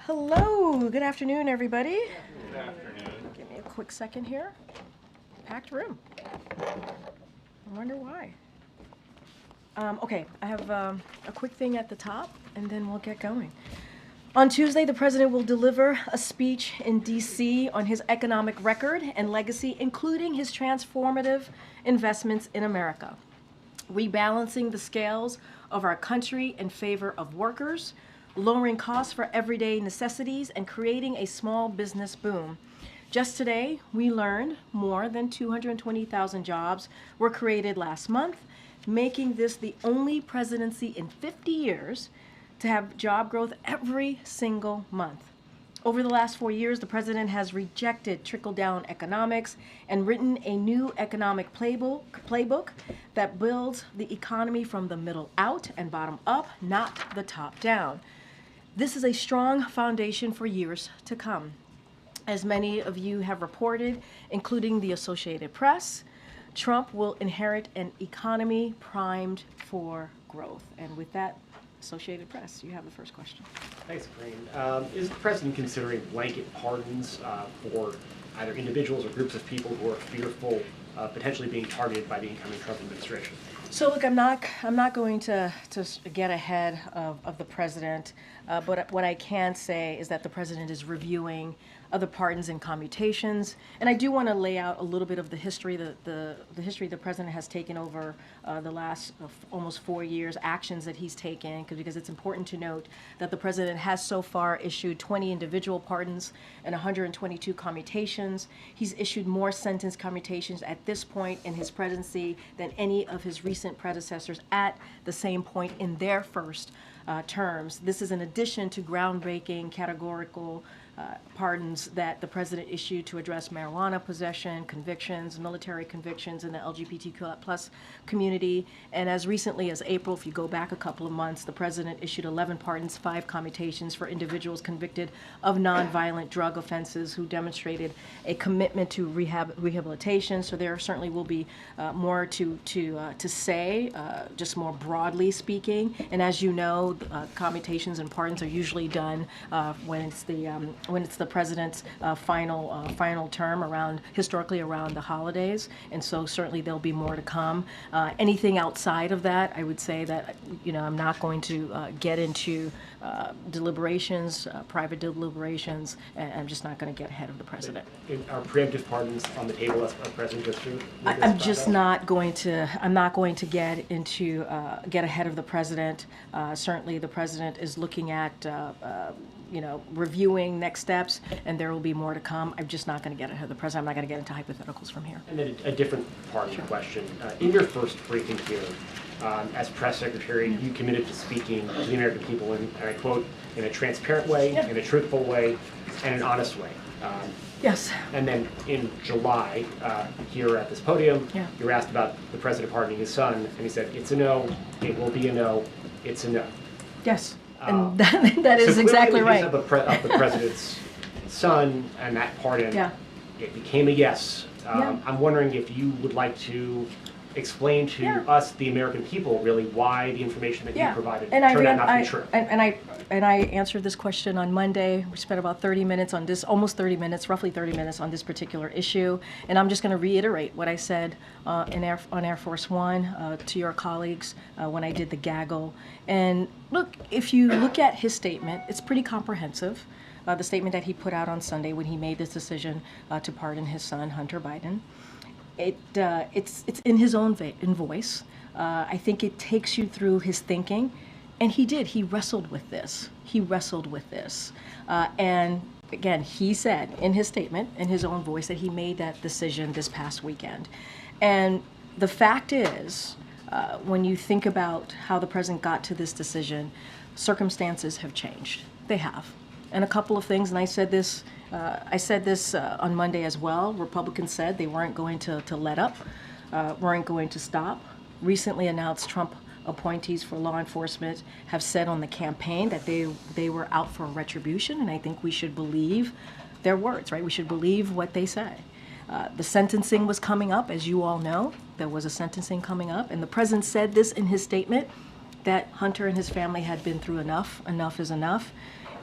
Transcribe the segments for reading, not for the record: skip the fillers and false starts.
Hello, good afternoon, everybody. Good afternoon. Give me a quick second here. Packed room. I wonder why. Okay, I have a quick thing at the top, and then we'll get going. On Tuesday, the president will deliver a speech in D.C. on his economic record and legacy, including his transformative investments in America, rebalancing the scales of our country in favor of workers, lowering costs for everyday necessities, and creating a small business boom. Just today, we learned more than 220,000 jobs were created last month, making this the only presidency in 50 years to have job growth every single month. Over the last 4 years, the president has rejected trickle-down economics and written a new economic playbook that builds the economy from the middle out and bottom up, not the top down. This is a strong foundation for years to come. As many of you have reported, including the Associated Press, Trump will inherit an economy primed for growth. And with that, Associated Press, you have the first question. Thanks, Karine. Is the president considering blanket pardons for either individuals or groups of people who are fearful of potentially being targeted by the incoming Trump administration? So look, I'm not going to get ahead of the president, but what I can say is that the president is reviewing other pardons and commutations, and I do want to lay out a little bit of the history. The history the president has taken over the last almost 4 years, actions that he's taken, because it's important to note that the president has so far issued 20 individual pardons and 122 commutations. He's issued more sentence commutations at this point in his presidency than any of his recent predecessors at the same point in their first terms. This is in addition to groundbreaking categorical pardons that the president issued to address marijuana possession, convictions, military convictions in the LGBTQ plus community. And as recently as April, if you go back a couple of months, the president issued 11 pardons, 5 commutations for individuals convicted of nonviolent drug offenses who demonstrated a commitment to rehabilitation. So there certainly will be more to say, just more broadly speaking. And as you know, commutations and pardons are usually done when it's the president's final term historically around the holidays, and so certainly there'll be more to come. Anything outside of that, I would say that I'm not going to get into deliberations, private deliberations, and I'm just not going to get ahead of the president. Are preemptive pardons on the table as the president goes through? I'm just not going to. I'm not going to get ahead of the president. Certainly, the president is looking at reviewing next steps, and there will be more to come. I'm just not going to get ahead of the president. I'm not going to get into hypotheticals from here. And then a different pardon question. In your first briefing here, as press secretary, you committed to speaking to the American people, and I quote, in a transparent way, in a truthful way, and an honest way. Yes. And then in July, here at this podium, you were asked about the president pardoning his son, and he said, it's a no, it will be a no, it's a no. Yes. And that is so exactly right. Of the president's son and that pardon, it became a yes. I'm wondering if you would like to explain to us, the American people, really why the information that you provided turned out not to be true. And I answered this question on Monday. We spent about 30 minutes on this, almost 30 minutes, roughly 30 minutes on this particular issue. And I'm just going to reiterate what I said on Air Force One to your colleagues when I did the gaggle. And look, if you look at his statement, it's pretty comprehensive. The statement that he put out on Sunday when he made this decision to pardon his son, Hunter Biden. It's in his own voice. I think it takes you through his thinking, and he did. He wrestled with this. And again, he said in his statement, in his own voice, that he made that decision this past weekend. And the fact is, when you think about how the president got to this decision, circumstances have changed. They have. And a couple of things, and I said this on Monday as well. Republicans said they weren't going to let up, weren't going to stop. Recently announced Trump appointees for law enforcement have said on the campaign that they were out for retribution, and I think we should believe their words, right? We should believe what they say. The sentencing was coming up, as you all know. There was a sentencing coming up, and the president said this in his statement, that Hunter and his family had been through enough. Enough is enough.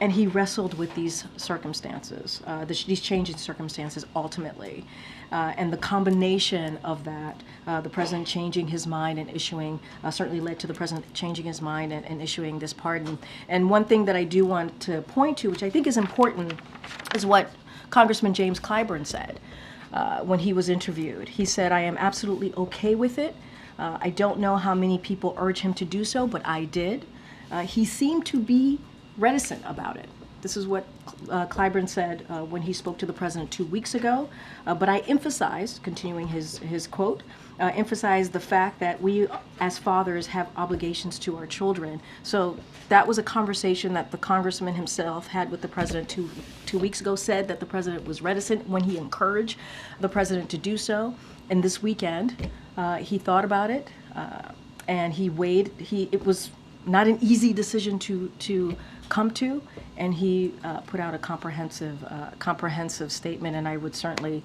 And he wrestled with these circumstances, these changing circumstances ultimately. And the combination of that, the president changing his mind and issuing, certainly led to the president changing his mind and issuing this pardon. And one thing that I do want to point to, which I think is important, is what Congressman James Clyburn said when he was interviewed. He said, "I am absolutely okay with it. I don't know how many people urge him to do so, but I did." He seemed to be reticent about it. This is what Clyburn said when he spoke to the president 2 weeks ago. But I emphasized, continuing his quote, emphasized the fact that we as fathers have obligations to our children. So that was a conversation that the congressman himself had with the president two weeks ago, said that the president was reticent when he encouraged the president to do so. And this weekend, he thought about it and he weighed, it was not an easy decision to come to, and he put out a comprehensive statement. And I would certainly,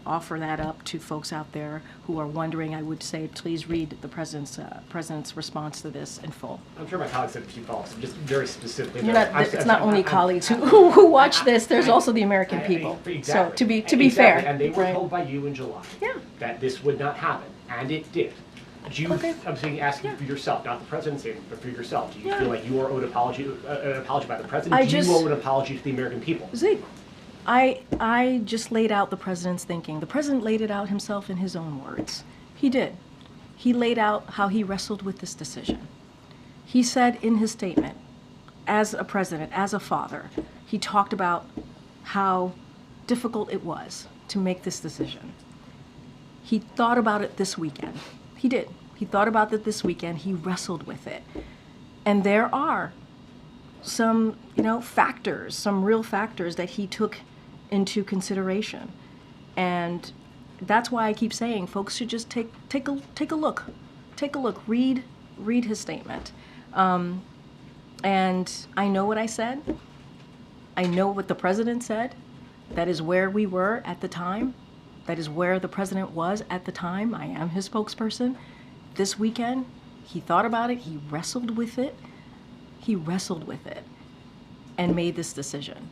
offer that up to folks out there who are wondering. I would say, please read the president's response to this in full. I'm sure my colleagues have a few follow-ups, just very specifically. It's not only colleagues who watch this. There's also the American people. Exactly. So to be fair, and they were right? told by you in July that this would not happen, and it did. Do you, I'm saying, asking for yourself, not the presidency, but for yourself. Do you feel like you are owed an apology by the president? Do you owe an apology to the American people? Zeke, I just laid out the president's thinking. The president laid it out himself in his own words. He did. He laid out how he wrestled with this decision. He said in his statement, as a president, as a father, he talked about how difficult it was to make this decision. He thought about it this weekend. He did. He thought about it this weekend. He wrestled with it. And there are some, factors, some real factors that he took into consideration. And that's why I keep saying folks should just take a look. Take a look. Read his statement. And I know what I said. I know what the president said. That is where we were at the time. That is where the president was at the time. I am his spokesperson. This weekend, he thought about it. He wrestled with it. And made this decision.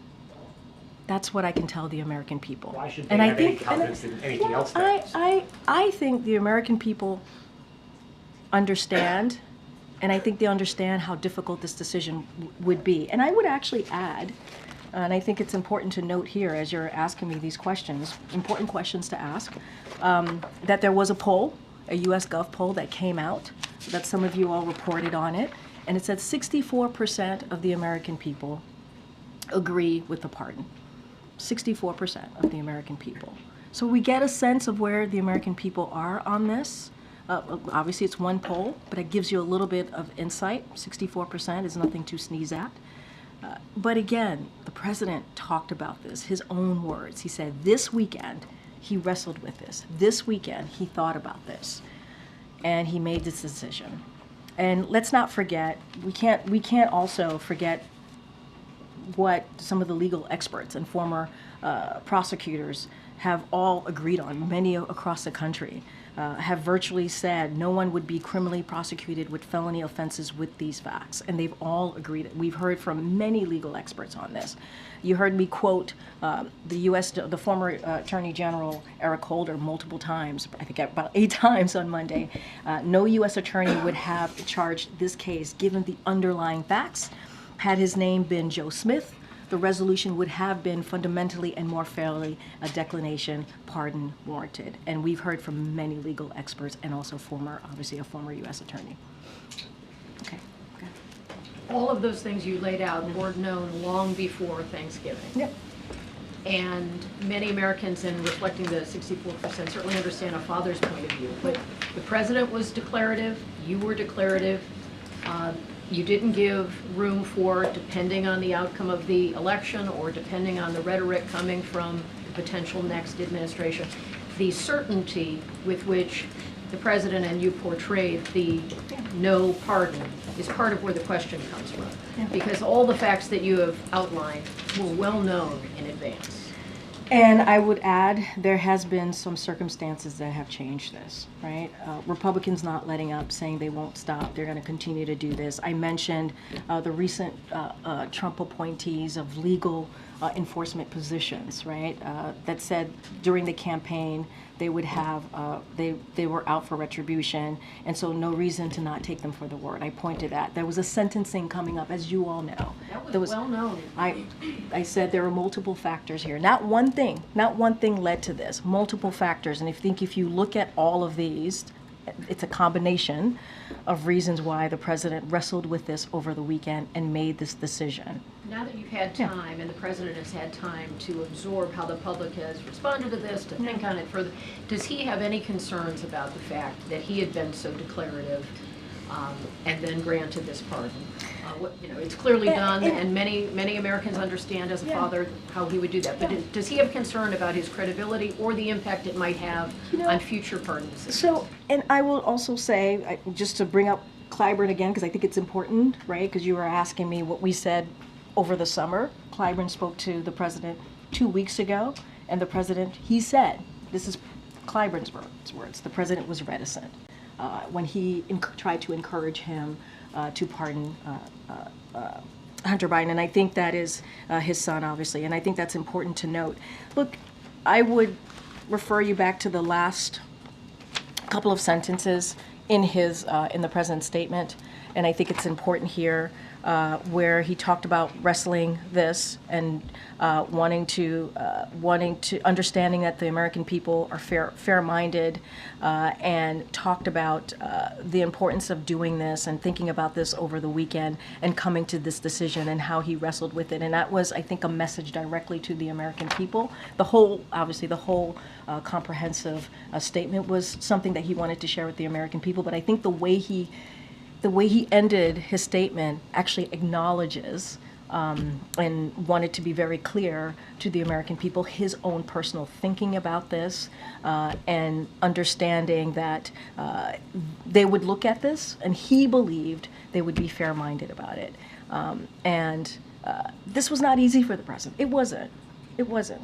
That's what I can tell the American people. Why should they have any confidence in anything else? I think the American people understand, and I think they understand how difficult this decision would be. And I would actually add, and I think it's important to note here as you're asking me these questions, important questions to ask, that there was a poll, a US Gov poll that came out, that some of you all reported on it, and it said 64% of the American people agree with the pardon. 64% of the American people. So we get a sense of where the American people are on this. Obviously it's one poll, but it gives you a little bit of insight. 64% is nothing to sneeze at. But again, the president talked about this, his own words. He said this weekend he wrestled with this. This weekend he thought about this, and he made this decision. And let's not forget, we can't also forget what some of the legal experts and former prosecutors have all agreed on, many across the country, have virtually said no one would be criminally prosecuted with felony offenses with these facts. And they've all agreed. We've heard from many legal experts on this. You heard me quote the former Attorney General Eric Holder multiple times, I think about 8 times on Monday. No U.S. attorney would have charged this case given the underlying facts. Had his name been Joe Smith, the resolution would have been fundamentally and more fairly a declination, pardon warranted. And we've heard from many legal experts and also obviously a former U.S. attorney. Okay. All of those things you laid out were known long before Thanksgiving. Yep. And many Americans, in reflecting the 64%, certainly understand a father's point of view. But the president was declarative, you were declarative. You didn't give room for, depending on the outcome of the election or depending on the rhetoric coming from the potential next administration, the certainty with which the president and you portrayed the no pardon is part of where the question comes from. Because all the facts that you have outlined were well known in advance. And I would add, there has been some circumstances that have changed this, right? Republicans not letting up, saying they won't stop. They're going to continue to do this. I mentioned the recent Trump appointees of legal enforcement positions, right? That said during the campaign they would have, they were out for retribution, and so no reason to not take them for the word. I pointed at, there was a sentencing coming up, as you all know. That was well known. I said there are multiple factors here. Not one thing led to this, multiple factors. And I think if you look at all of these, it's a combination of reasons why the president wrestled with this over the weekend and made this decision. Now that you've had time, and the president has had time to absorb how the public has responded to this, to think on it further, does he have any concerns about the fact that he had been so declarative and then granted this pardon? It's clearly done, and many Americans understand as a father how he would do that. But does he have concern about his credibility or the impact it might have on future pardon decisions? So, and I will also say, just to bring up Clyburn again, because I think it's important, right? Because you were asking me what we said over the summer. Clyburn spoke to the president 2 weeks ago, and the president, he said, this is Clyburn's words, the president was reticent when he tried to encourage him to pardon Hunter Biden, and I think that is his son, obviously, and I think that's important to note. Look, I would refer you back to the last couple of sentences in the president's statement, and I think it's important here where he talked about wrestling this and wanting to understanding that the American people are fair-minded, and talked about the importance of doing this and thinking about this over the weekend and coming to this decision and how he wrestled with it. And that was, I think, a message directly to the American people. The whole comprehensive statement was something that he wanted to share with the American people. But I think the way he ended his statement actually acknowledges and wanted to be very clear to the American people his own personal thinking about this, and understanding that they would look at this, and he believed they would be fair-minded about it. And this was not easy for the president. It wasn't.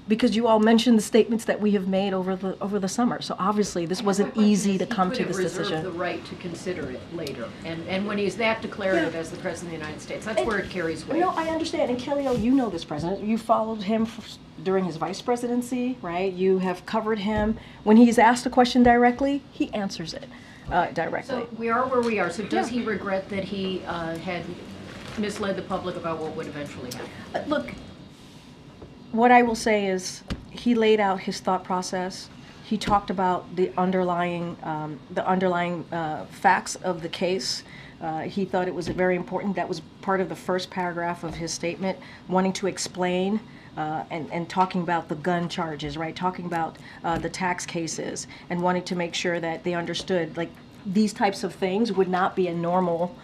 Because you all mentioned the statements that we have made over the summer. So obviously this wasn't easy to come to this decision. He could have reserved the right to consider it later. And when he's that declarative as the President of the United States, that's where it carries weight. No, I understand. And Kelly, you know this president. You followed him during his vice presidency, right? You have covered him. When he's asked a question directly, he answers it directly. So we are where we are. So does he regret that he had misled the public about what would eventually happen? Look, what I will say is he laid out his thought process. He talked about the underlying facts of the case. He thought it was very important. That was part of the first paragraph of his statement, wanting to explain and talking about the gun charges, right? Talking about the tax cases, and wanting to make sure that they understood, like, these types of things would not be a normal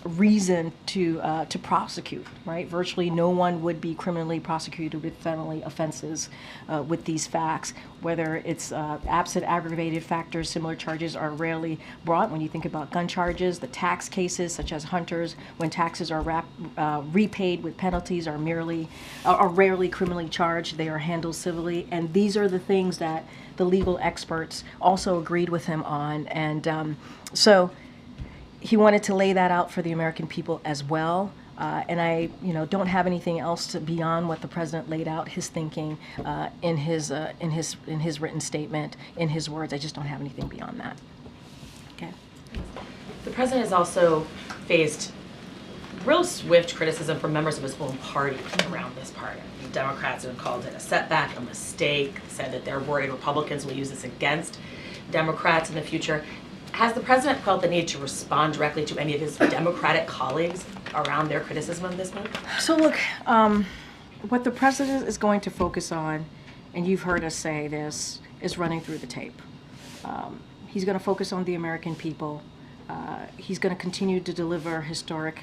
reason to prosecute, right? Virtually no one would be criminally prosecuted with felony offenses with these facts. Whether it's absent aggravated factors, similar charges are rarely brought. When you think about gun charges, the tax cases, such as Hunter's, when taxes are repaid with penalties, are rarely criminally charged. They are handled civilly, and these are the things that the legal experts also agreed with him on, and so he wanted to lay that out for the American people as well. And I, don't have anything else beyond what the president laid out, his thinking in his written statement, in his words. I just don't have anything beyond that. Okay. The president has also faced real swift criticism from members of his own party around this pardon. The Democrats have called it a setback, a mistake, said that they're worried Republicans will use this against Democrats in the future. Has the president felt the need to respond directly to any of his Democratic colleagues around their criticism of this move? So look, what the president is going to focus on, and you've heard us say this, is running through the tape. He's going to focus on the American people, He's going to continue to deliver historic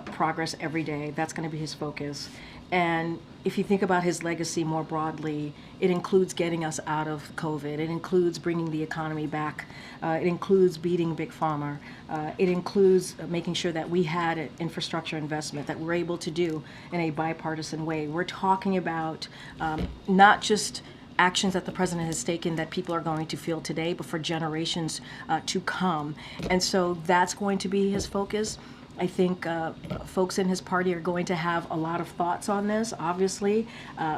progress every day. That's going to be his focus. And if you think about his legacy more broadly, it includes getting us out of COVID. It includes bringing the economy back. It includes beating Big Pharma. It includes making sure that we had an infrastructure investment that we're able to do in a bipartisan way. We're talking about not just actions that the president has taken that people are going to feel today, but for generations to come. And so that's going to be his focus. I think folks in his party are going to have a lot of thoughts on this, obviously,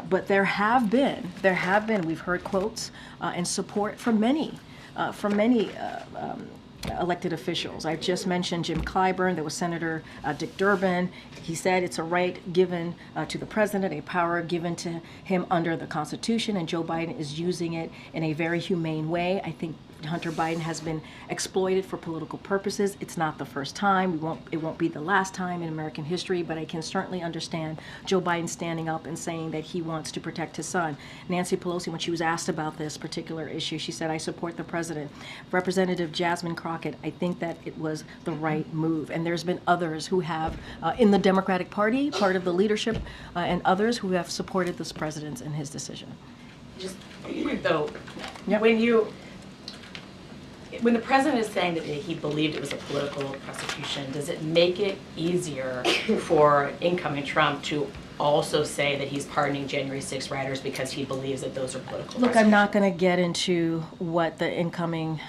but there have been, we've heard quotes and support from many elected officials. I've just mentioned Jim Clyburn. There was Senator Dick Durbin. He said it's a right given to the president, a power given to him under the Constitution, and Joe Biden is using it in a very humane way. I think Hunter Biden has been exploited for political purposes. It's not the first time. It won't be the last time in American history, but I can certainly understand Joe Biden standing up and saying that he wants to protect his son. Nancy Pelosi, when she was asked about this particular issue, she said, "I support the president." Representative Jasmine Crockett, I think that it was the right move. And there's been others who have, in the Democratic Party, part of the leadership, and others who have supported this president in his decision. Just, though, Yep. when the president is saying that he believed it was a political prosecution, does it make it easier for incoming Trump to also say that he's pardoning January 6 rioters because he believes that those are political? Look, I'm not going to get into what the incoming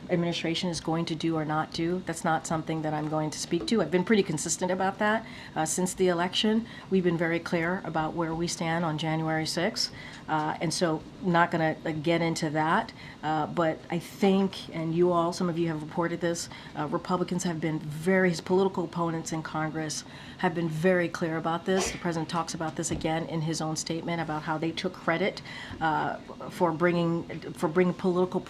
administration is going to do or not do. That's not something that I'm going to speak to. I've been pretty consistent about that since the election. We've been very clear about where we stand on January 6th. And so not going to get into that. But I think, and you all, some of you have reported this, Republicans have been his political opponents in Congress have been very clear about this. The president talks about this again in his own statement about how they took credit for bringing political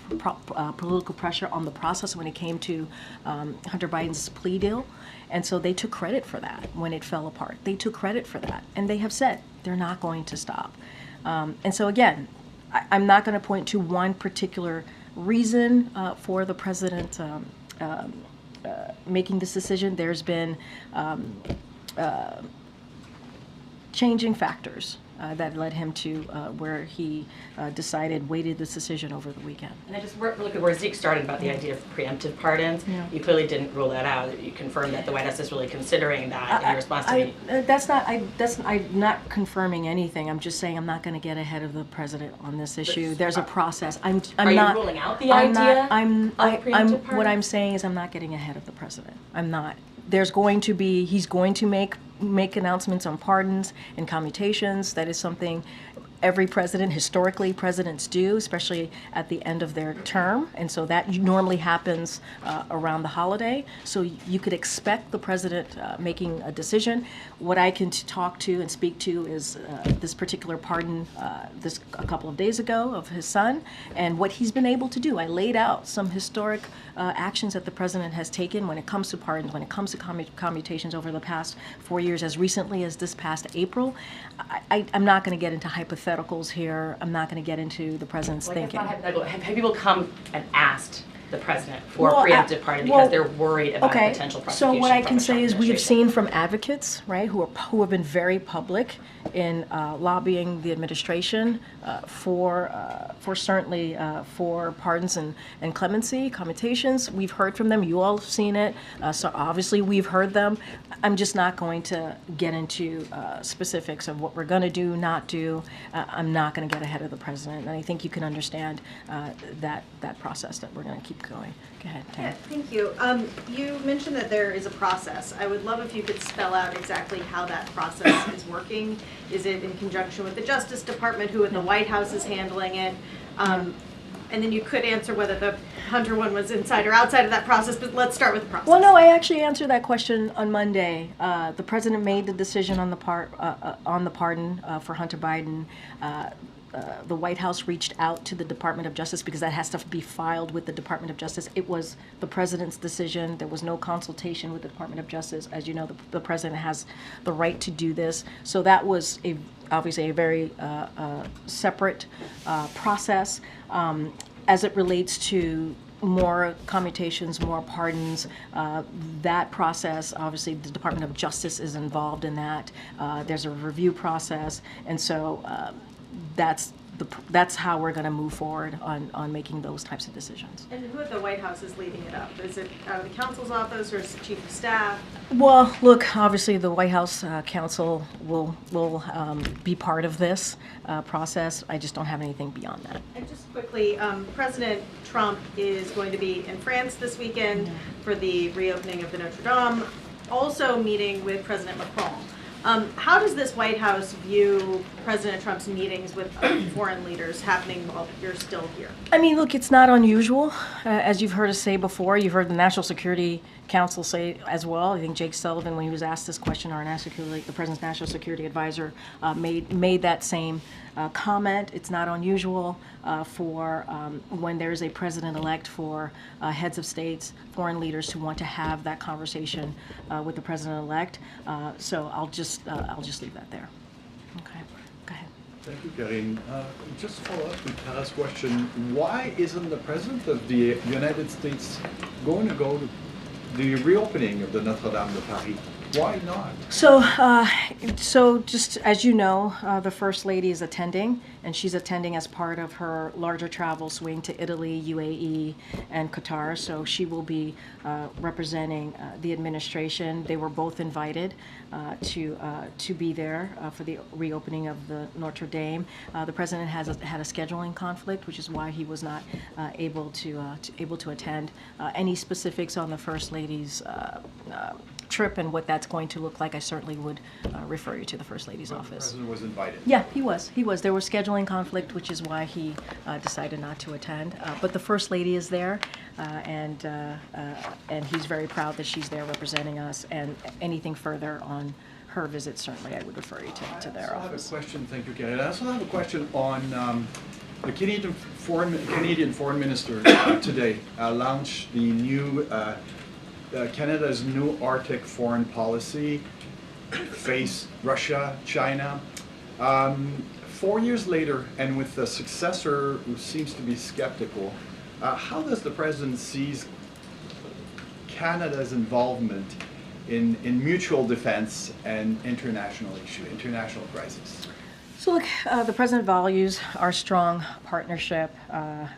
pressure on the process when it came to Hunter Biden's plea deal. And so they took credit for that when it fell apart. They took credit for that. And they have said they're not going to stop. And so again, I'm not going to point to one particular reason for the president making this decision. There's been changing factors that led him to where he weighted this decision over the weekend. And I just look at where Zeke started about the idea of preemptive pardons. Yeah. You clearly didn't rule that out. You confirmed that the White House is really considering that in response to me. I'm not confirming anything. I'm just saying I'm not going to get ahead of the president on this issue. There's a process. I'm Are not you ruling out the idea of preemptive pardons? What I'm saying is I'm not getting ahead of the president. I'm not. He's going to make announcements on pardons and commutations. That is something every president, historically, presidents do, especially at the end of their term. And so that normally happens around the holiday. So you could expect the president making a decision. What I can talk to and speak to is this particular pardon a couple of days ago of his son and what he's been able to do. I laid out some historic actions that the president has taken when it comes to pardons, when it comes to commutations over the past 4 years, as recently as this past April. I'm not going to get into hypotheticals here. I'm not going to get into the president's thinking. Have people come and asked the president for a preemptive pardon because they're worried about potential prosecution? So what I can say is we have seen from advocates, right, who have been very public in lobbying the administration for pardons and clemency, commutations. We've heard from them. You all have seen it. So obviously we've heard them. I'm just not going to get into specifics of what we're going to do, not do. I'm not going to get ahead of the president. And I think you can understand that process that we're going to keep going. Go ahead, Tam. Yeah, thank you. You mentioned that there is a process. I would love if you could spell out exactly how that process is working. Is it in conjunction with the Justice Department, who in the White House is handling it? And then you could answer whether the Hunter one was inside or outside of that process, but let's start with the process. Well, no, I actually answered that question on Monday. The president made the decision on the pardon for Hunter Biden. The White House reached out to the Department of Justice because that has to be filed with the Department of Justice. It was the president's decision. There was no consultation with the Department of Justice. As you know, the president has the right to do this. So that was obviously a very separate process. As it relates to more commutations, more pardons. That process, obviously, the Department of Justice is involved in that. There's a review process, and so that's how we're going to move forward on making those types of decisions. And who at the White House is leading it up? Is it out of the counsel's office or is it chief of staff? Well, look, obviously the White House counsel will be part of this process. I just don't have anything beyond that. And just quickly, President Trump is going to be in France this weekend for the reopening of the Notre Dame, also meeting with President Macron. How does this White House view President Trump's meetings with foreign leaders happening while you're still here? I mean, look, it's not unusual. As you've heard us say before, you've heard the National Security Council say as well. I think Jake Sullivan, when he was asked this question, the President's National Security Advisor, made that same comment. It's not unusual for when there's a president-elect for heads of states, foreign leaders to want to have that conversation with the president-elect. So I'll just leave that there. Okay, go ahead. Thank you, Karine. Just to follow up with Tara's question, why isn't the President of the United States going to go to the reopening of the Notre Dame de Paris? Why not? So just as you know, the First Lady is attending, and she's attending as part of her larger travel swing to Italy, UAE, and Qatar. So she will be representing the administration. They were both invited to be there for the reopening of the Notre Dame. The president had a scheduling conflict, which is why he was not able to attend. Any specifics on the First Lady's trip and what that's going to look like, I certainly would refer you to the First Lady's office. The President was invited. Yeah, he was. There was scheduling conflict, which is why he decided not to attend. But the First Lady is there, and he's very proud that she's there representing us. And anything further on her visit, certainly I would refer you to their office. I have a question. Thank you, Karine. I also have a question on the Canadian Foreign Minister today launched the new Canada's new Arctic foreign policy, face Russia, China. 4 years later, and with a successor who seems to be skeptical, how does the President see Canada's involvement in mutual defense and international crisis? So look, the President values our strong partnership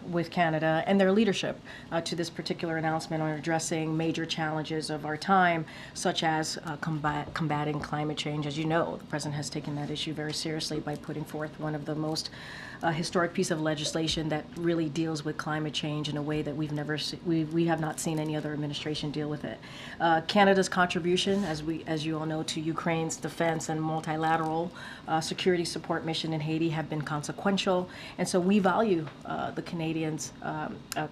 with Canada and their leadership to this particular announcement on addressing major challenges of our time, such as combating climate change. As you know, the President has taken that issue very seriously by putting forth one of the most historic piece of legislation that really deals with climate change in a way that we have not seen any other administration deal with it. Canada's contribution, as you all know, to Ukraine's defense and multilateral security support mission in Haiti have been consequential, and so we value the Canadians'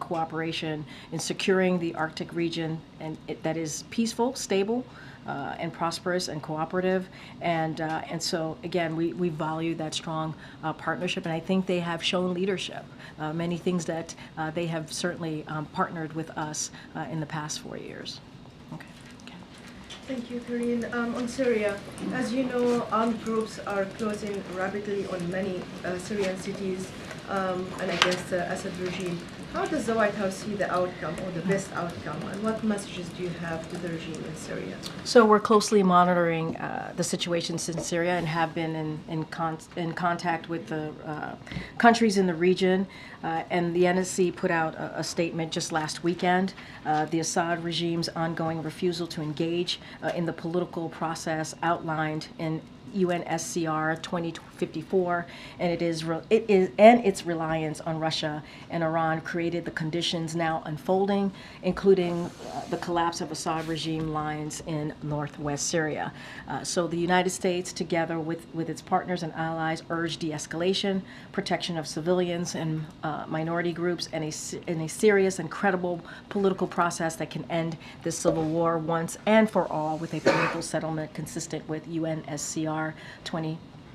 cooperation in securing the Arctic region and that is peaceful, stable, and prosperous and cooperative, and so again we value that strong partnership, and I think they have shown leadership. Many things that they have certainly partnered with us in the past 4 years. Okay. Thank you, Karine. On Syria, as you know, armed groups are closing rapidly on many Syrian cities and against the Assad regime. How does the White House see the outcome or the best outcome, and what messages do you have to the regime in Syria? So we're closely monitoring the situations in Syria and have been in contact with the countries in the region. And the NSC put out a statement just last weekend. The Assad regime's ongoing refusal to engage in the political process outlined in UNSCR 2054, and its reliance on Russia and Iran created the conditions now unfolding, including the collapse of Assad regime lines in northwest Syria. So the United States, together with its partners and allies, urged de-escalation, protection of civilians and minority groups, and a serious and credible political process that can end this civil war once and for all with a political settlement consistent with UNSCR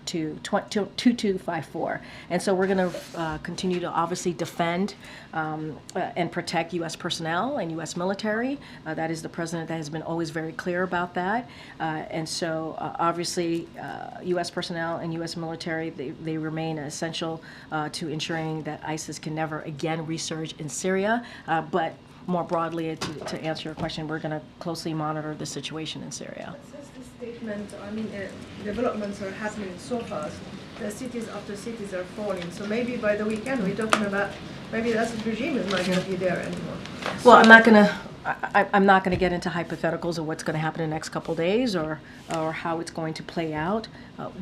to 2254. And so we're going to continue to obviously defend and protect U.S. personnel and U.S. military. That is the president that has been always very clear about that. And so obviously U.S. personnel and U.S. military, they remain essential to ensuring that ISIS can never again resurge in Syria. But more broadly, to answer your question, we're going to closely monitor the situation in Syria. Since this statement, I mean, developments are happening so fast, the cities after cities are falling. So maybe by the weekend, we're talking about maybe the Assad regime is not going to be there anymore. Well, I'm not going to get into hypotheticals of what's going to happen in the next couple of days or how it's going to play out.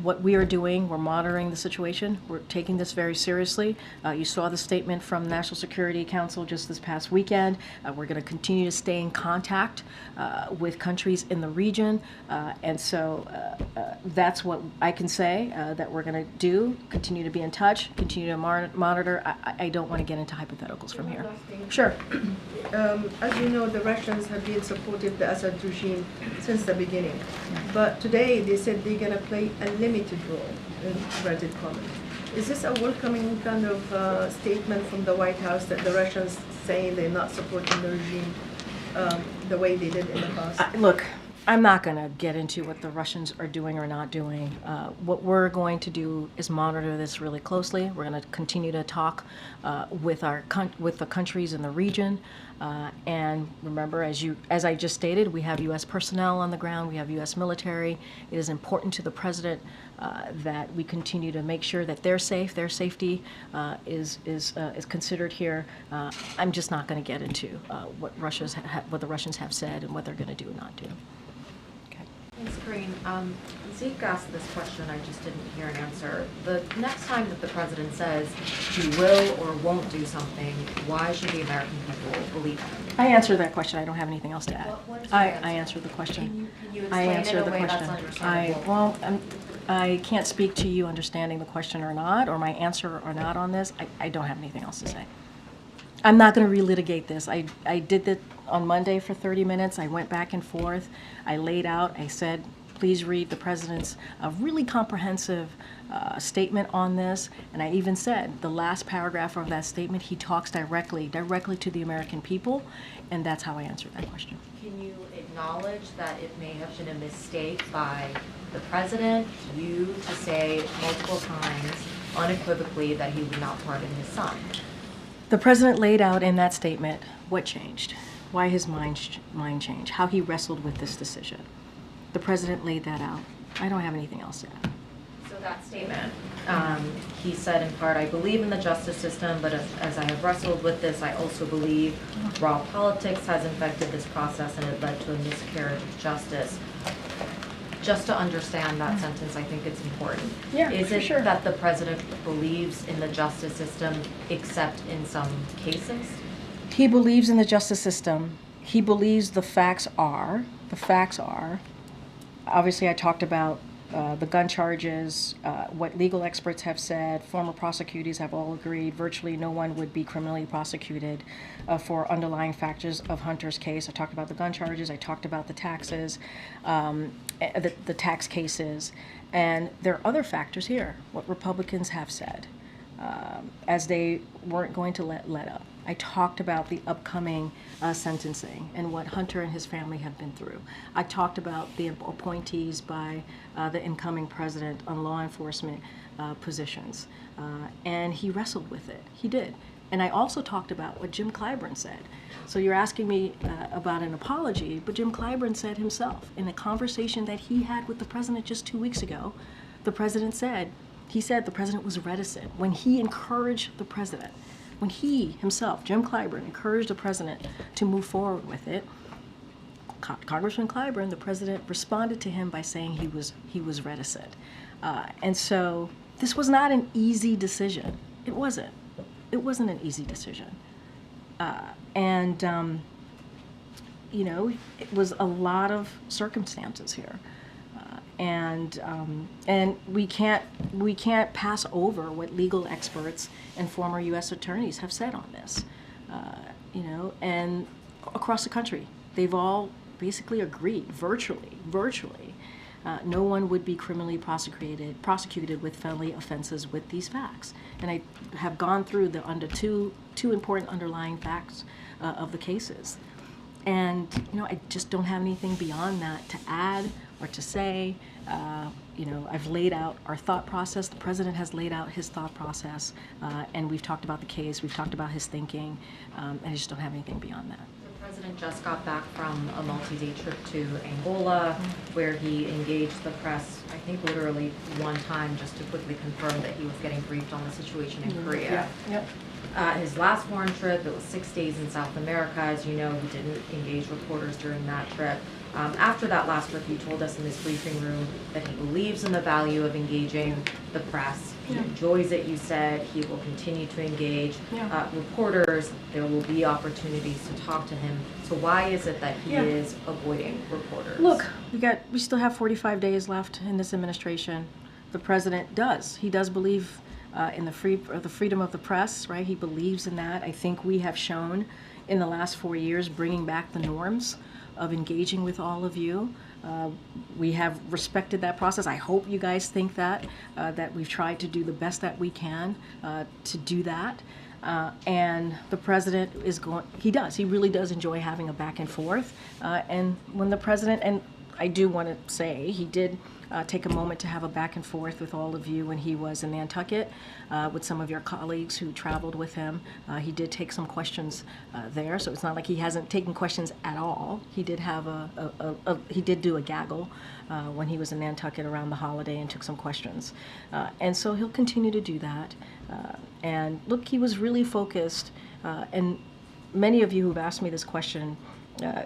What we are doing, we're monitoring the situation. We're taking this very seriously. You saw the statement from the National Security Council just this past weekend. We're going to continue to stay in contact with countries in the region. And so that's what I can say that we're going to do, continue to be in touch, continue to monitor. I don't want to get into hypotheticals from here. Sure. As you know, the Russians have been supporting the Assad regime since the beginning. But today they said they're going to play a limited role, in inverted commas. Is this a welcoming kind of statement from the White House that the Russians saying they're not supporting the regime the way they did in the past? Look, I'm not going to get into what the Russians are doing or not doing. What we're going to do is monitor this really closely. We're going to continue to talk with the countries in the region. And remember, as I just stated, we have U.S. personnel on the ground. We have U.S. military. It is important to the president that we continue to make sure that they're safe. Their safety is considered here. I'm just not going to get into what the Russians have said and what they're going to do and not do. Thanks, Karine. Zeke asked this question, I just didn't hear an answer. The next time that the president says he will or won't do something, why should the American people believe him? I answered that question. I don't have anything else to add. What is your answer? I answered the question. Can you explain it in a way that's understandable? I can't speak to you understanding the question or not, or my answer or not on this. I don't have anything else to say. I'm not going to relitigate this. I did that on Monday for 30 minutes. I went back and forth. I laid out. I said, please read the president's really comprehensive statement on this. And I even said the last paragraph of that statement, he talks directly to the American people. And that's how I answered that question. Can you acknowledge that it may have been a mistake by the president, you, to say multiple times unequivocally that he would not pardon his son? The president laid out in that statement what changed, why his mind changed, how he wrestled with this decision. The president laid that out. I don't have anything else to add. So that statement, he said in part, I believe in the justice system, but as I have wrestled with this, I also believe raw politics has infected this process and it led to a miscarriage of justice. Just to understand that sentence, I think it's important. Yeah, Is it sure. that the president believes in the justice system except in some cases? He believes in the justice system. He believes the facts are, obviously I talked about the gun charges, what legal experts have said, former prosecutors have all agreed, virtually no one would be criminally prosecuted for underlying factors of Hunter's case. I talked about the gun charges, I talked about the taxes, the tax cases, and there are other factors here, what Republicans have said, as they weren't going to let up. I talked about the upcoming sentencing and what Hunter and his family have been through. I talked about the appointees by the incoming president on law enforcement positions, and he wrestled with it. He did. And I also talked about what Jim Clyburn said. So you're asking me about an apology, but Jim Clyburn said himself in a conversation that he had with the president just 2 weeks ago, the president said, the president was reticent when he encouraged the president. When he himself, Jim Clyburn, encouraged the president to move forward with it, Congressman Clyburn, the president, responded to him by saying he was reticent. And so this was not an easy decision. It wasn't. It wasn't an easy decision. You know, it was a lot of circumstances here. And we can't pass over what legal experts and former U.S. attorneys have said on this, you know, and across the country, they've all basically agreed virtually no one would be criminally prosecuted with felony offenses with these facts. And I have gone through the two important underlying facts of the cases. And, I just don't have anything beyond that to add or to say. I've laid out our thought process. The president has laid out his thought process, and we've talked about the case. We've talked about his thinking, and I just don't have anything beyond that. The president just got back from a multi-day trip to Angola, where he engaged the press, I think literally one time, just to quickly confirm that he was getting briefed on the situation in Korea. Yep. His last foreign trip, it was 6 days in South America. As you know, he didn't engage reporters during that trip. After that last trip, he told us in this briefing room that he believes in the value of engaging the press. He enjoys it, you said. He will continue to engage reporters. There will be opportunities to talk to him. So why is it that he is avoiding reporters? Look, we still have 45 days left in this administration. The president does. He does believe in the freedom of the press, right? He believes in that. I think we have shown in the last 4 years bringing back the norms of engaging with all of you. We have respected that process. I hope you guys think that we've tried to do the best that we can to do that. And the president he really does enjoy having a back and forth. And when the president, and I do want to say, he did take a moment to have a back and forth with all of you when he was in Nantucket with some of your colleagues who traveled with him. He did take some questions there, so it's not like he hasn't taken questions at all. He did have he did do a gaggle when he was in Nantucket around the holiday and took some questions. And so he'll continue to do that. And look, he was really focused, and many of you who've asked me this question,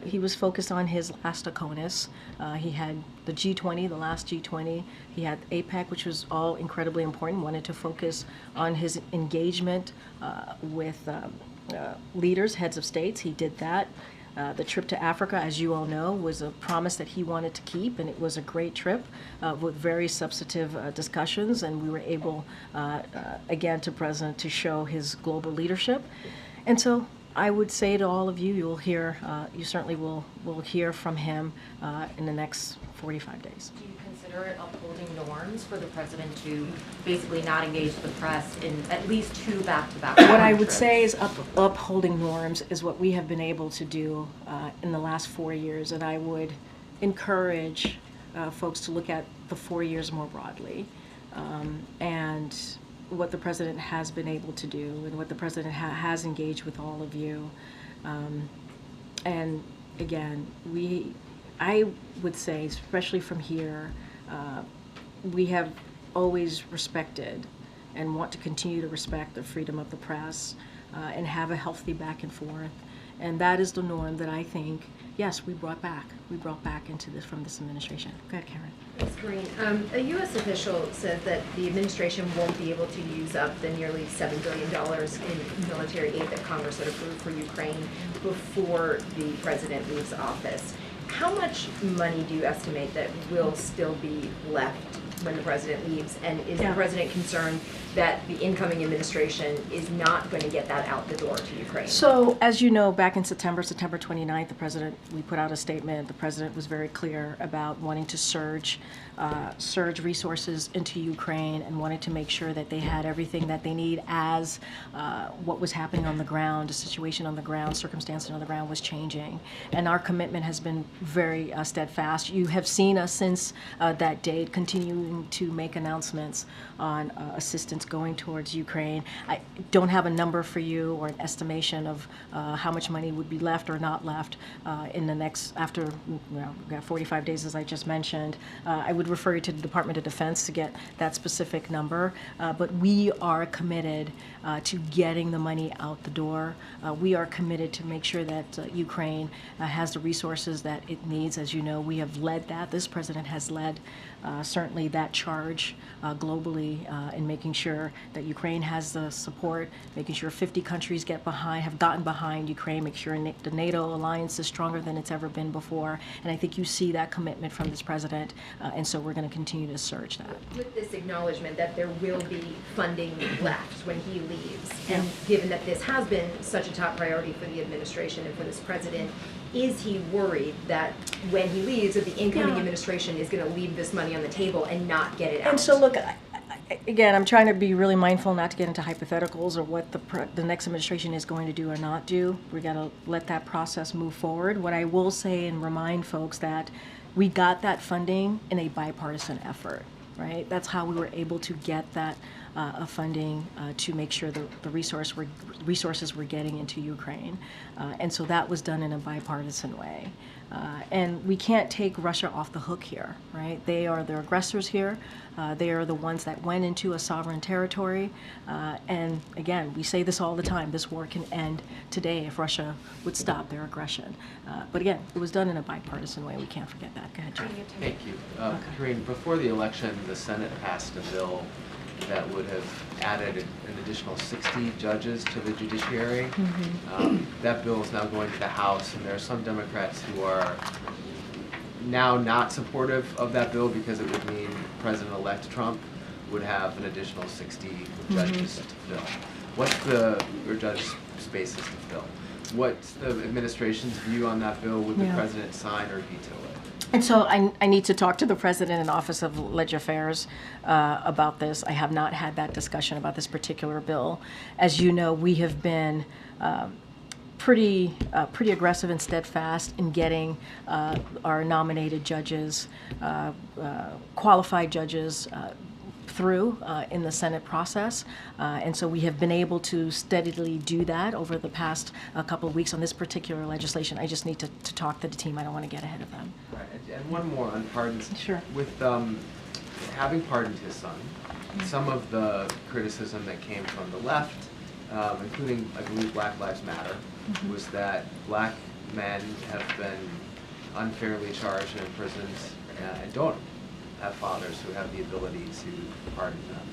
he was focused on his last ACONUS. He had the G20, the last G20. He had APEC, which was all incredibly important. Wanted to focus on his engagement with leaders, heads of states. He did that. The trip to Africa, as you all know, was a promise that he wanted to keep, and it was a great trip with very substantive discussions, and we were able, again, to President to show his global leadership. And so I would say to all of you, you certainly will hear from him in the next 45 days. Do you consider it upholding norms for the president to basically not engage the press in at least 2 back-to-back What I would say is upholding norms is what we have been able to do in the last 4 years, and I would encourage folks to look at the 4 years more broadly, and what the president has been able to do and what the president has engaged with all of you. And again, I would say, especially from here, we have always respected and want to continue to respect the freedom of the press and have a healthy back and forth. And that is the norm that I think, yes, we brought back into this from this administration. Go ahead, Karen. Thanks, Karine. A U.S. official said that the administration won't be able to use up the nearly $7 billion in military aid that Congress had approved for Ukraine before the president leaves office. How much money do you estimate that will still be left when the president leaves? And is the president concerned that the incoming administration is not going to get that out the door to Ukraine? So, as you know, back in September 29th, we put out a statement. The president was very clear about wanting to surge resources into Ukraine and wanted to make sure that they had everything that they need as what was happening on the ground, the situation on the ground, circumstances on the ground was changing. And our commitment has been very steadfast. You have seen us since that date continuing to make announcements on assistance going towards Ukraine. I don't have a number for you or an estimation of how much money would be left or not left in the next, after we've got 45 days, as I just mentioned. I would refer you to the Department of Defense to get that specific number, but we are committed to getting the money out the door. We are committed to make sure that Ukraine has the resources that it needs. As you know, we have led that. This president has led certainly that charge globally in making sure that Ukraine has the support, making sure 50 countries have gotten behind Ukraine, make sure the NATO alliance is stronger than it's ever been before. And I think you see that commitment from this president, and so we're going to continue to surge that. With this acknowledgement that there will be funding left when he leaves, and given that this has been such a top priority for the administration and for this president, is he worried that that when he leaves, that the incoming Yeah. administration is going to leave this money on the table and not get it out. And so, look, again, I'm trying to be really mindful not to get into hypotheticals or what the next administration is going to do or not do. We got to let that process move forward. What I will say and remind folks that we got that funding in a bipartisan effort, right? That's how we were able to get that funding to make sure the resources were getting into Ukraine. And so that was done in a bipartisan way. And we can't take Russia off the hook here, right? They are the aggressors here. They are the ones that went into a sovereign territory. And again, we say this all the time, this war can end today if Russia would stop their aggression. But again, it was done in a bipartisan way. We can't forget that. Go ahead, Jeff. Thank you. Karine, before the election, the Senate passed a bill that would have added an additional 60 judges to the judiciary. That bill is now going to the House, and there are some Democrats who are now not supportive of that bill because it would mean President-elect Trump would have an additional 60 judges to fill. Or judge spaces to fill. What's the administration's view on that bill? Would the president sign or veto it? And so I need to talk to the president and Office of Leg Affairs about this. I have not had that discussion about this particular bill. As you know, we have been pretty aggressive and steadfast in getting our nominated judges, qualified judges, through in the Senate process. And so we have been able to steadily do that over the past couple of weeks on this particular legislation. I just need to talk to the team. I don't want to get ahead of them. Right. And one more on pardons. Sure. With having pardoned his son, some of the criticism that came from the left, including, I believe, Black Lives Matter, was that black men have been unfairly charged and imprisoned and don't have fathers who have the ability to pardon them.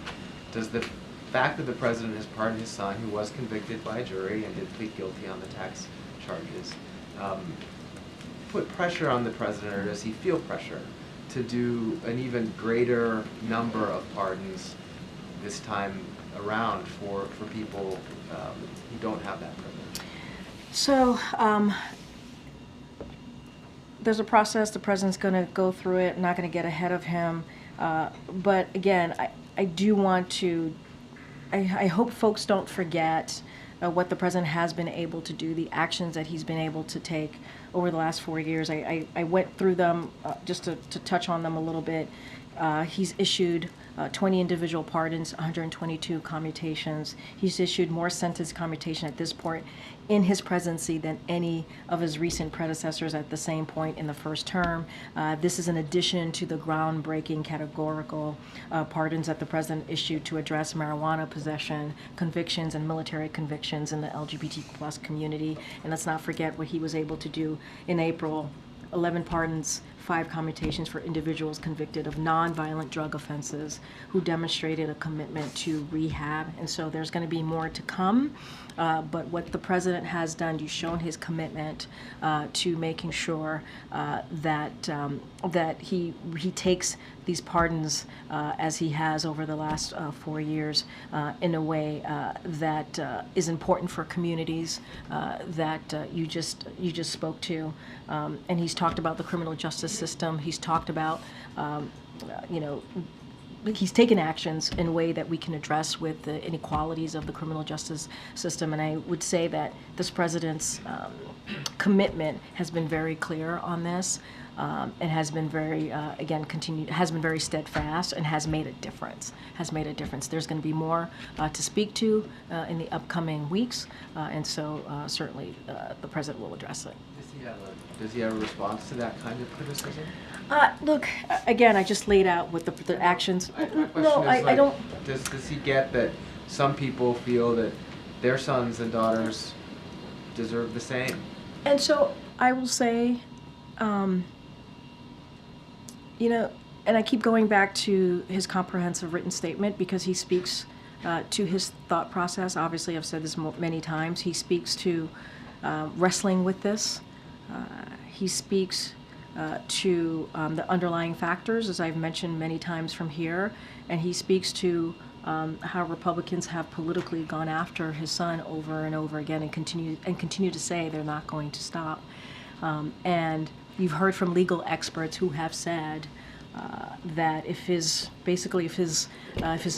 Does the fact that the president has pardoned his son, who was convicted by a jury and did plead guilty on the tax charges, put pressure on the president, or does he feel pressure to do an even greater number of pardons this time around for people who don't have that privilege? So there's a process. The president's going to go through it. I'm not going to get ahead of him. But again, I do want to, I hope folks don't forget what the president has been able to do, the actions that he's been able to take over the last 4 years. I went through them just to touch on them a little bit. He's issued 20 individual pardons, 122 commutations. He's issued more sentence commutation at this point in his presidency than any of his recent predecessors at the same point in the first term. This is in addition to the groundbreaking categorical pardons that the president issued to address marijuana possession convictions and military convictions in the LGBT+ community. And let's not forget what he was able to do in April. 11 pardons, 5 commutations for individuals convicted of nonviolent drug offenses who demonstrated a commitment to rehab. And so there's going to be more to come. But what the president has done, you've shown his commitment to making sure that he takes these pardons as he has over the last 4 years in a way that is important for communities that you just spoke to. And he's talked about the criminal justice system. He's talked about, he's taken actions in a way that we can address with the inequalities of the criminal justice system. And I would say that this president's commitment has been very clear on this, and has been very, has been very steadfast and has made a difference. There's going to be more to speak to in the upcoming weeks, and so certainly the president will address it. Does he have a response to that kind of criticism? Look, again, I just laid out what the actions. My question No, is, I don't. Does he get that some people feel that their sons and daughters deserve the same? And so I will say, and I keep going back to his comprehensive written statement because he speaks to his thought process. Obviously, I've said this many times. He speaks to wrestling with this. He speaks to the underlying factors, as I've mentioned many times from here, and he speaks to how Republicans have politically gone after his son over and over again and continue to say they're not going to stop. And you've heard from legal experts who have said that if his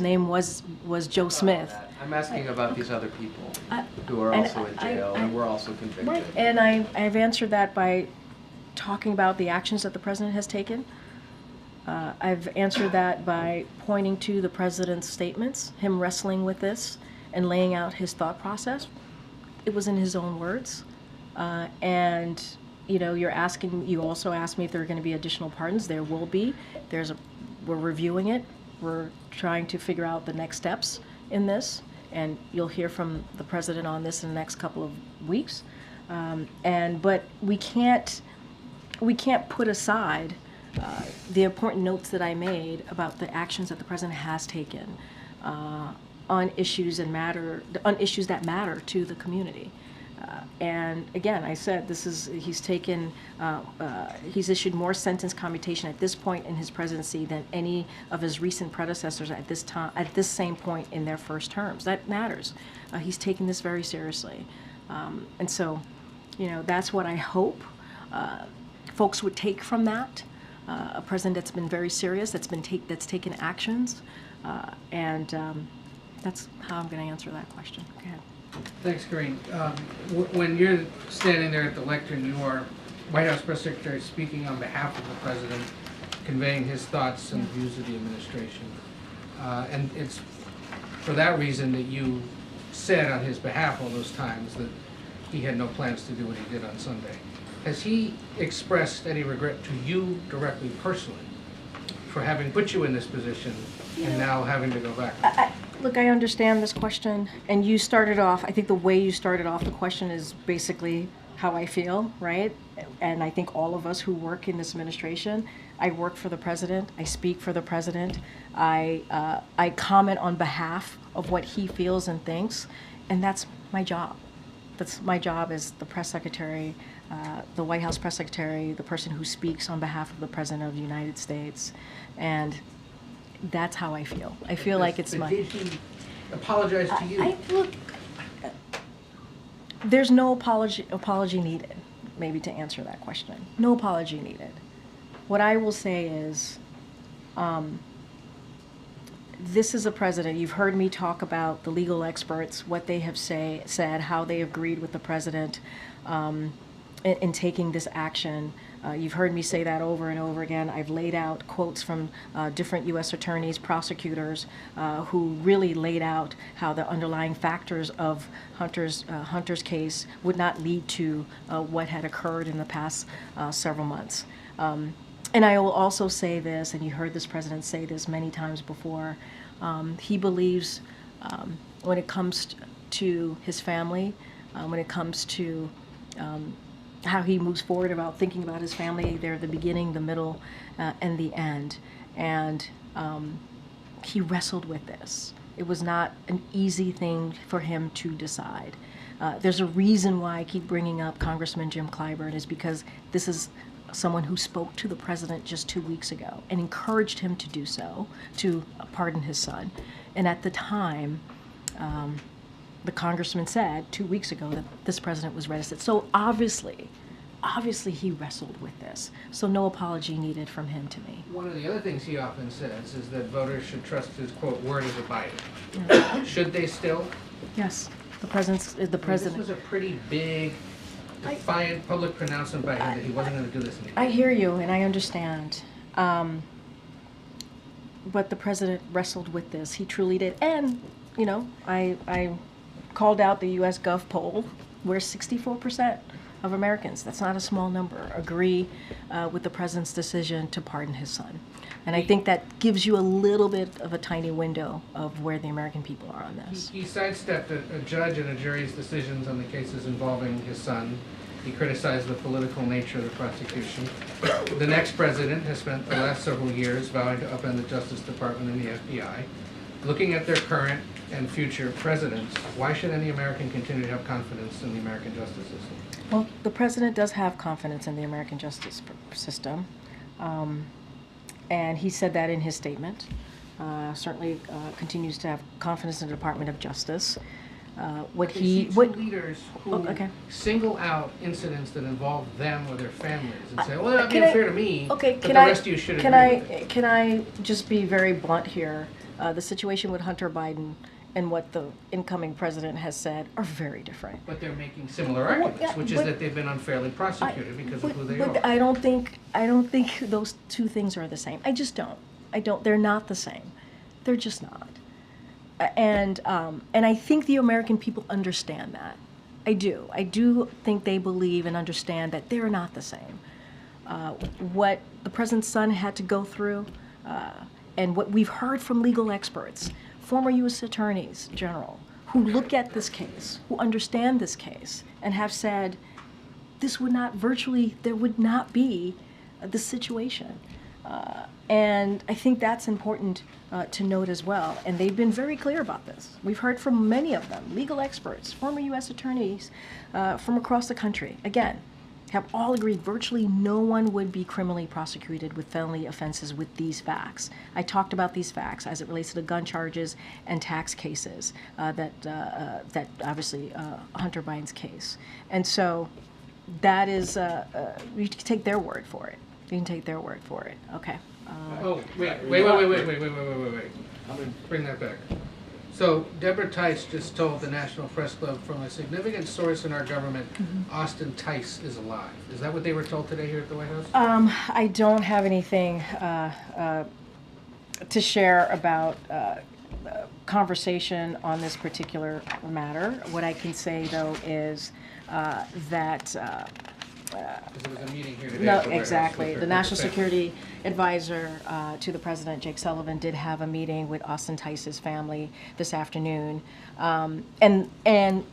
name was Joe Smith. I'm asking about these other people who are and also in jail and were also convicted. Right, and I've answered that by talking about the actions that the president has taken. I've answered that by pointing to the president's statements, him wrestling with this and laying out his thought process. It was in his own words. And you know, you also asked me if there are going to be additional pardons. There will be. We're reviewing it. We're trying to figure out the next steps in this, and you'll hear from the president on this in the next couple of weeks. But we can't put aside the important notes that I made about the actions that the president has taken on issues that matter to the community. And again, I said he's issued more sentence commutation at this point in his presidency than any of his recent predecessors at this same point in their first terms. That matters. He's taken this very seriously, and so, you know, that's what I hope folks would take from that. A president that's been very serious, that's taken actions, and that's how I'm going to answer that question. Go ahead. Thanks, Karine. When you're standing there at the lectern, you are White House Press Secretary speaking on behalf of the President, conveying his thoughts and views of the administration. And it's for that reason that you said on his behalf all those times that he had no plans to do what he did on Sunday. Has he expressed any regret to you directly, personally, for having put you in this position and now having to go back? Look, I understand this question, and you started off, I think the way you started off the question is basically how I feel, right? And I think all of us who work in this administration, I work for the president, I speak for the president, I comment on behalf of what he feels and thinks, and that's my job. That's my job as the press secretary, the White House press secretary, the person who speaks on behalf of the President of the United States, and that's how I feel. I feel like it's my... Did he apologize to you? Look, there's no apology needed, maybe, to answer that question. No apology needed. What I will say is, this is a president. You've heard me talk about the legal experts, what they have said, how they agreed with the president in taking this action. You've heard me say that over and over again. I've laid out quotes from different U.S. attorneys, prosecutors, who really laid out how the underlying factors of Hunter's case would not lead to what had occurred in the past several months. And I will also say this, and you heard this president say this many times before, he believes when it comes to his family, when it comes to how he moves forward about thinking about his family, they're the beginning, the middle, and the end. And he wrestled with this. It was not an easy thing for him to decide. There's a reason why I keep bringing up Congressman Jim Clyburn, is because this is someone who spoke to the president just 2 weeks ago and encouraged him to do so, to pardon his son. And at the time, the congressman said 2 weeks ago that this president was reticent. So obviously he wrestled with this. So no apology needed from him to me. One of the other things he often says is that voters should trust his, quote, word as a Biden. Yeah. Should they still? Yes, the president. This was a pretty big, defiant public pronouncement by him that he wasn't going to do this anymore. I hear you, and I understand. But the president wrestled with this. He truly did. And, you know, I called out the U.S. Gov poll, where 64% of Americans, that's not a small number, agree with the president's decision to pardon his son. And I think that gives you a little bit of a tiny window of where the American people are on this. He sidestepped a judge and a jury's decisions on the cases involving his son. He criticized the political nature of the prosecution. The next president has spent the last several years vowing to upend the Justice Department and the FBI. Looking at their current and future presidents, why should any American continue to have confidence in the American justice system? Well, the president does have confidence in the American justice system. And he said that in his statement. Certainly continues to have confidence in the Department of Justice. what They he, see two what, leaders who Oh, okay. single out incidents that involve them or their families and say, well, that'd be Can I- unfair to me, okay, but can the I, rest of you should can agree with it. Can I just be very blunt here? The situation with Hunter Biden and what the incoming president has said are very different. But they're making similar Well, arguments, yeah, which is but- that they've been unfairly prosecuted because of who they But are. I don't think those two things are the same. I just don't. They're not the same. They're just not. And I think the American people understand that. I do. I do think they believe and understand that they're not the same. What the president's son had to go through, and what we've heard from legal experts, former U.S. attorneys general, who look at this case, who understand this case, and have said, this would not there would not be this situation. And I think that's important to note as well. And they've been very clear about this. We've heard from many of them, legal experts, former U.S. attorneys from across the country, again, have all agreed virtually no one would be criminally prosecuted with felony offenses with these facts. I talked about these facts as it relates to the gun charges and tax cases that obviously Hunter Biden's case. And so that is, you can take their word for it. You can take their word for it. Okay. Oh, wait. Bring that back. So Deborah Tice just told the National Press Club from a significant source in our government, Austin Tice is alive. Is that what they were told today here at the White House? I don't have anything to share about conversation on this particular matter. What I can say, though, is that Because there was a meeting here today. no, at the White House exactly. with The her National family. Security Advisor to the President, Jake Sullivan, did have a meeting with Austin Tice's family this afternoon, and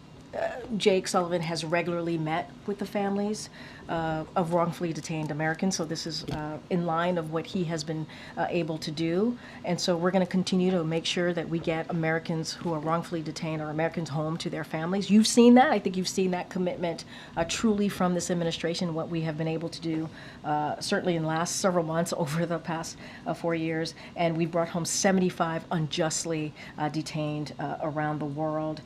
Jake Sullivan has regularly met with the families of wrongfully detained Americans, so this is in line of what he has been able to do. And so we're going to continue to make sure that we get Americans who are wrongfully detained or Americans home to their families. You've seen that. I think you've seen that commitment truly from this administration, what we have been able to do certainly in the last several months over the past 4 years. And we brought home 75 unjustly detained around the world.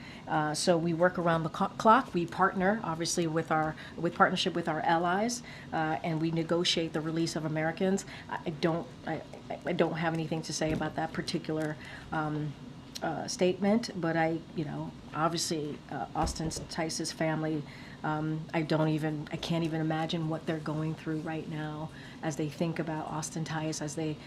So we work around the clock. We partner, obviously, with partnership with our allies, and we negotiate the release of Americans. I don't have anything to say about that particular statement, but obviously, Austin Tice's family, I can't even imagine what they're going through right now as they think about Austin Tice, as they,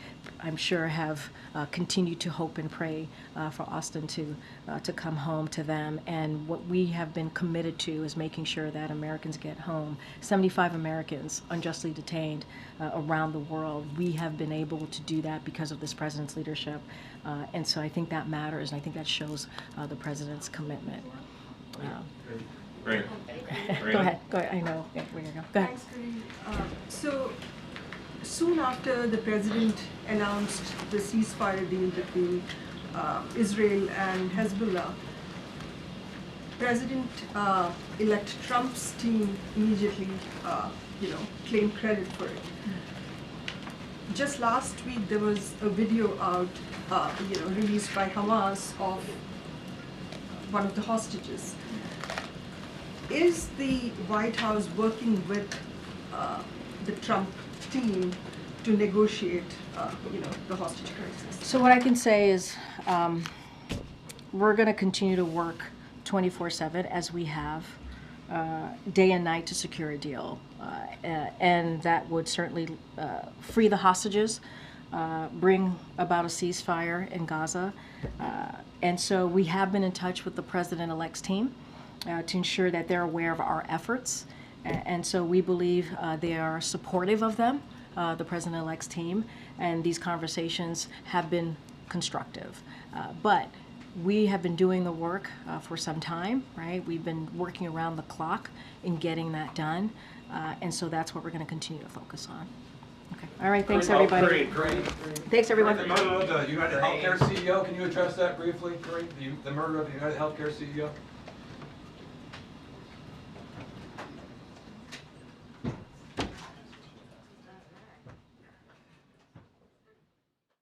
I'm sure, have continued to hope and pray for Austin to come home to them. And what we have been committed to is making sure that Americans get home. 75 Americans unjustly detained around the world. We have been able to do that because of this president's leadership. And so I think that matters, and I think that shows the president's commitment. Great. Go ahead. I know. Yeah, where you go. Go ahead. Thanks, Karine. So soon after the president announced the ceasefire deal between Israel and Hezbollah, President-elect Trump's team immediately, claimed credit for it. Just last week, there was a video out, released by Hamas of one of the hostages. Is the White House working with the Trump team to negotiate, the hostage crisis? So what I can say is we're going to continue to work 24/7 as we have day and night to secure a deal. And that would certainly free the hostages, bring about a ceasefire in Gaza. And so we have been in touch with the president-elect's team to ensure that they're aware of our efforts. And so we believe they are supportive of them, the president-elect's team, and these conversations have been constructive. But we have been doing the work for some time, right? We've been working around the clock in getting that done. And so that's what we're going to continue to focus on. Okay. All right. Thanks, everybody. Karine. Thanks, everyone. The murder of the United Healthcare CEO, can you address that briefly, Karine? The murder of the United Healthcare CEO?